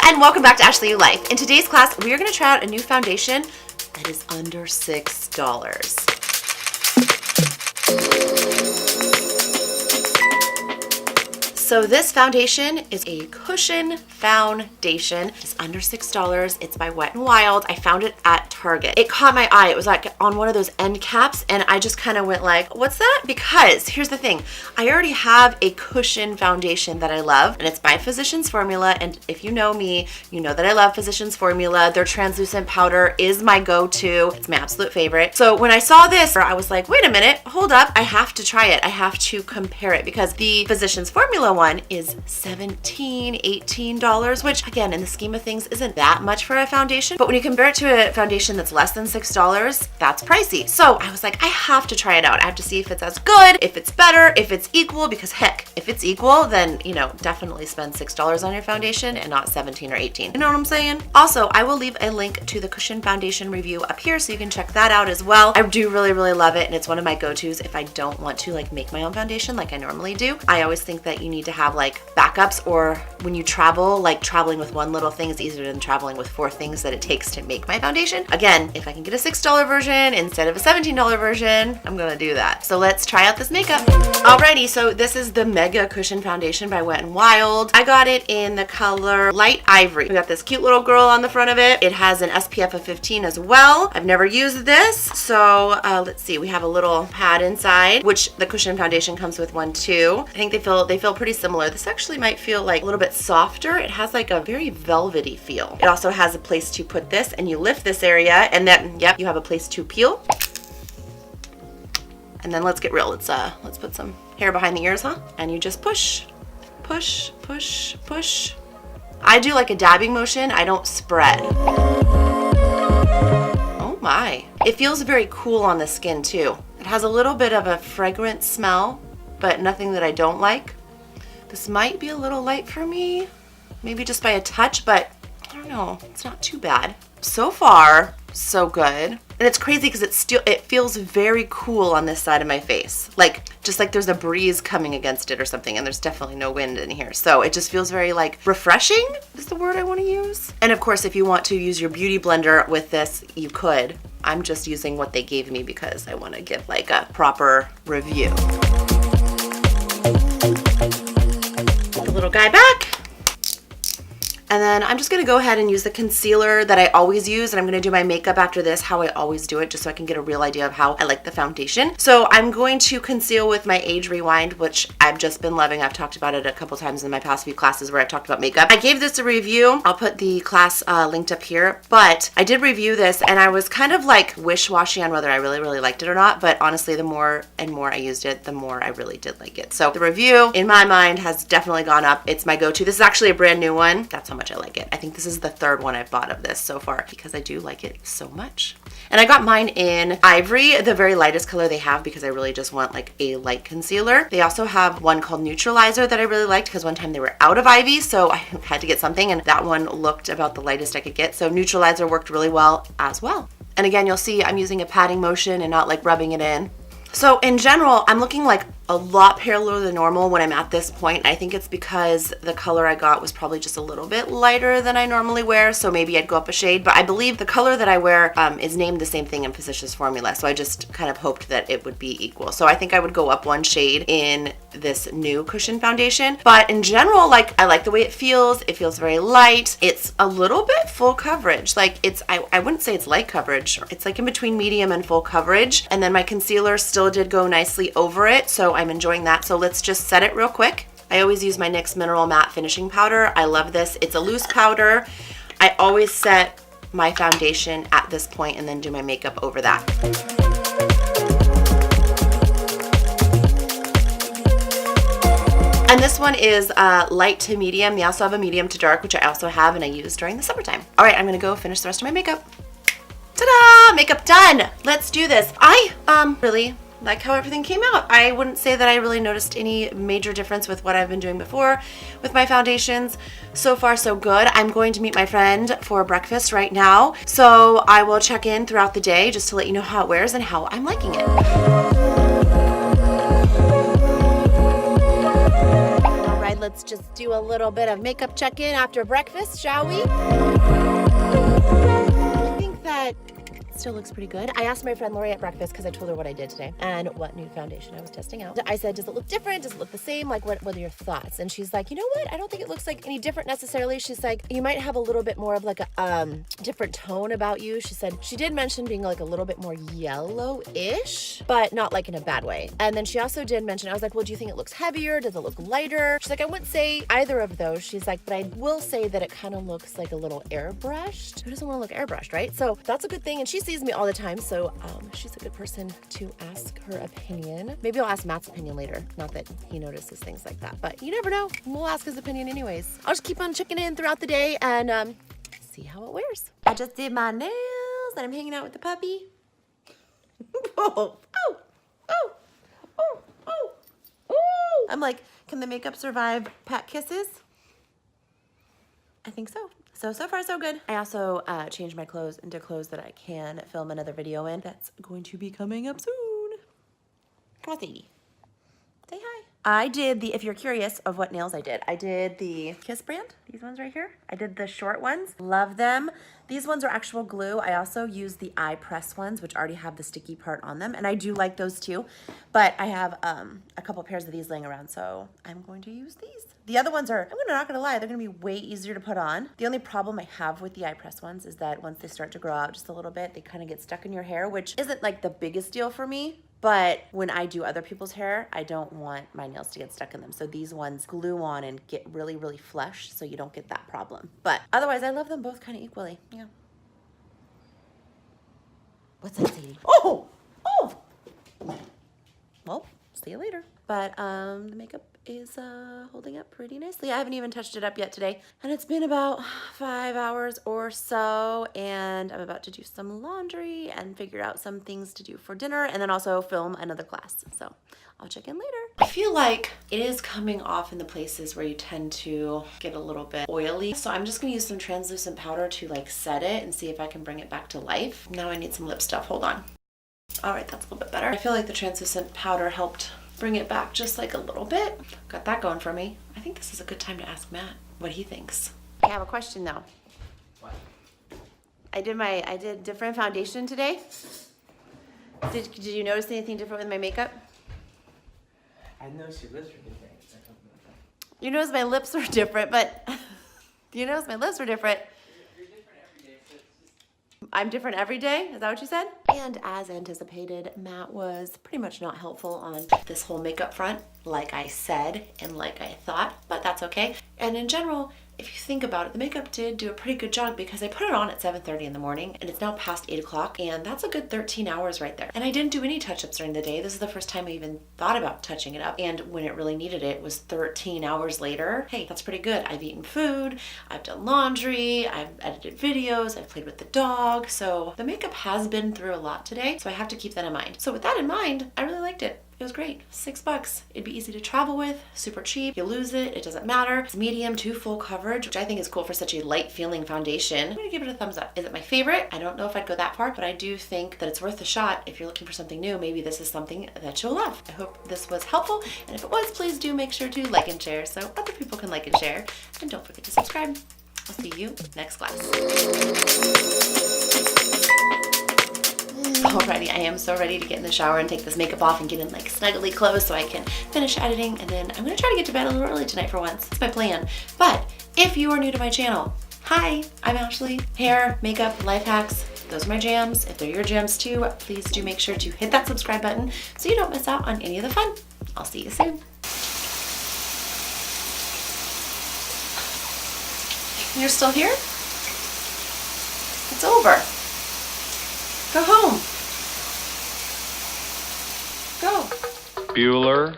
and welcome back to Ashley U Life. In today's class, we are going to try out a new foundation that is under $6. So this foundation is a cushion foundation. It's under $6. It's by Wet n Wild. I found it at Target. It caught my eye. It was like on one of those end caps, and I just kind of went like, what's that? Because here's the thing. I already have a cushion foundation that I love, and it's by Physicians Formula. And if you know me, you know that I love Physicians Formula. Their translucent powder is my go-to. It's my absolute favorite. So when I saw this, I was like, wait a minute, hold up. I have to try it. I have to compare it because the Physicians Formula one is $17, $18, which again, in the scheme of things, isn't that much for a foundation. But when you compare it to a foundation that's less than $6, that's pricey. So I was like, I have to try it out. I have to see if it's as good, if it's better, if it's equal, because heck, if it's equal, then, you know, definitely spend $6 on your foundation and not 17 or 18. You know what I'm saying? Also, I will leave a link to the cushion foundation review up here so you can check that out as well. I do really, really love it, and it's one of my go-tos if I don't want to like make my own foundation like I normally do. I always think that you need to have like backups, or when you travel, like traveling with one little thing is easier than traveling with 4 things that it takes to make my foundation. Again, if I can get a $6 version instead of a $17 version, I'm gonna do that. So let's try out this makeup. Alrighty, so this is the Mega Cushion Foundation by Wet n Wild. I got it in the color Light Ivory. We got this cute little girl on the front of it. It has an SPF of 15 as well. I've never used this, so let's see. We have a little pad inside, which the cushion foundation comes with one too. I think they feel pretty similar. This actually might feel like a little bit softer. It has like a very velvety feel. It also has a place to put this, and you lift this area, and then yep, you have a place to peel. And then let's get real. Let's put some hair behind the ears, huh? And you just push, push, push, push. I do like a dabbing motion. I don't spread. Oh my. It feels very cool on the skin too. It has a little bit of a fragrant smell, but nothing that I don't like. This might be a little light for me, maybe just by a touch, but I don't know, it's not too bad. So far, so good. And it's crazy because it feels very cool on this side of my face. Like, just like there's a breeze coming against it or something, and there's definitely no wind in here. So it just feels very like refreshing is the word I want to use. And of course, if you want to use your beauty blender with this, you could. I'm just using what they gave me because I want to give like a proper review. Little guy back. And then I'm just going to go ahead and use the concealer that I always use, and I'm going to do my makeup after this how I always do it, just so I can get a real idea of how I like the foundation. So I'm going to conceal with my Age Rewind, which I've just been loving. I've talked about it a couple times in my past few classes where I've talked about makeup. I gave this a review. I'll put the class linked up here, but I did review this, and I was kind of like wish-washy on whether I really, really liked it or not, but honestly, the more and more I used it, the more I really did like it. So the review, in my mind, has definitely gone up. It's my go-to. This is actually a brand new one. That's how much I like it. I think this is the 3rd one I've bought of this so far because I do like it so much. And I got mine in Ivory, the very lightest color they have, because I really just want like a light concealer. They also have one called Neutralizer that I really liked because one time they were out of Ivy, so I had to get something, and that one looked about the lightest I could get. So Neutralizer worked really well as well. And again, you'll see I'm using a patting motion and not like rubbing it in. So in general, I'm looking like a lot paler than normal when I'm at this point. I think it's because the color I got was probably just a little bit lighter than I normally wear, so maybe I'd go up a shade, but I believe the color that I wear is named the same thing in Physicians Formula, so I just kind of hoped that it would be equal. So I think I would go up 1 shade in this new cushion foundation, but in general, like, I like the way it feels. It feels very light. It's a little bit full coverage. Like, I wouldn't say it's light coverage. It's like in between medium and full coverage, and then my concealer still did go nicely over it, so I'm enjoying that. So let's just set it real quick. I always use my NYX Mineral Matte Finishing Powder. I love this. It's a loose powder. I always set my foundation at this point and then do my makeup over that. And this one is light to medium. They also have a medium to dark, which I also have and I use during the summertime. All right, I'm gonna go finish the rest of my makeup. Ta-da! Makeup done. Let's do this. I really like how everything came out. I wouldn't say that I really noticed any major difference with what I've been doing before with my foundations. So far, so good. I'm going to meet my friend for breakfast right now, so I will check in throughout the day just to let you know how it wears and how I'm liking it. All right, let's let's just do a little bit of makeup check-in after breakfast, shall we? I think that still looks pretty good. I asked my friend Lori at breakfast because I told her what I did today and what new foundation I was testing out. I said, does it look different? Does it look the same? Like, what are your thoughts? And she's like, you know what? I don't think it looks like any different necessarily. She's like, you might have a little bit more of like a different tone about you. She said, she did mention being like a little bit more yellow-ish, but not like in a bad way. And then she also did mention, I was like, well, do you think it looks heavier? Does it look lighter? She's like, I wouldn't say either of those. She's like, but I will say that it kind of looks like a little airbrushed. Who doesn't want to look airbrushed, right? So that's a good thing. And she sees me all the time. So she's a good person to ask her opinion. Maybe I'll ask Matt's opinion later. Not that he notices things like that, but you never know. We'll ask his opinion anyways. I'll just keep on checking in throughout the day and see how it wears. I just did my nails and I'm hanging out with the puppy. Oh, oh, oh, oh, oh, oh. I'm like, can the makeup survive pet kisses? I think so. So far so good. I also changed my clothes into clothes that I can film another video in. That's going to be coming up soon. Come on, Sadie. Say hi. I did if you're curious of what nails I did the Kiss brand, these ones right here. I did the short ones, love them. These ones are actual glue. I also use the eye press ones, which already have the sticky part on them, and I do like those too. But I have a couple pairs of these laying around, so I'm going to use these. The other ones are, not gonna lie, they're gonna be way easier to put on. The only problem I have with the eye press ones is that once they start to grow out just a little bit, they kind of get stuck in your hair, which isn't like the biggest deal for me. But when I do other people's hair, I don't want my nails to get stuck in them. So these ones glue on and get really, really flush, so you don't get that problem. But otherwise, I love them both kind of equally. Yeah. What's that, Sadie? Oh! Oh! Well, see you later. But the makeup is holding up pretty nicely. I haven't even touched it up yet today. And it's been about 5 hours or so. And I'm about to do some laundry and figure out some things to do for dinner and then also film another class. So I'll check in later. I feel like it is coming off in the places where you tend to get a little bit oily. So I'm just gonna use some translucent powder to like set it and see if I can bring it back to life. Now I need some lip stuff, hold on. All right, that's a little bit better. I feel like the translucent powder helped bring it back just like a little bit. Got that going for me. I think this is a good time to ask Matt what he thinks. I have a question though. What? I did different foundation today. Did you notice anything different with my makeup? I noticed your lips were different. You noticed my lips were different, but you noticed my lips were different. You're different every day, so it's just... I'm different every day? Is that what you said? And as anticipated, Matt was pretty much not helpful on this whole makeup front, like I said and like I thought, but that's okay. And in general, if you think about it, the makeup did do a pretty good job because I put it on at 7:30 in the morning and it's now past 8 o'clock and that's a good 13 hours right there. And I didn't do any touch-ups during the day. This is the first time I even thought about touching it up. And when it really needed it was 13 hours later. Hey, that's pretty good. I've eaten food, I've done laundry, I've edited videos, I've played with the dog. So the makeup has been through a lot today. So I have to keep that in mind. So with that in mind, I really liked it. It was great. $6. It'd be easy to travel with, super cheap. You lose it, it doesn't matter. It's medium to full coverage, which I think is cool for such a light feeling foundation. I'm gonna give it a thumbs up. Is it my favorite? I don't know if I'd go that far, but I do think that it's worth a shot. If you're looking for something new, maybe this is something that you'll love. I hope this was helpful, and if it was, please do make sure to like and share so other people can like and share. And don't forget to subscribe. I'll see you next class. Alrighty, I am so ready to get in the shower and take this makeup off and get in like snuggly clothes so I can finish editing, and then I'm gonna try to get to bed a little early tonight for once. It's my plan. But if you are new to my channel, hi, I'm Ashley. Hair, makeup, life hacks, those are my jams. If they're your jams too, please do make sure to hit that subscribe button so you don't miss out on any of the fun. I'll see you soon. You're still here? It's over. Go home. Go. Bueller.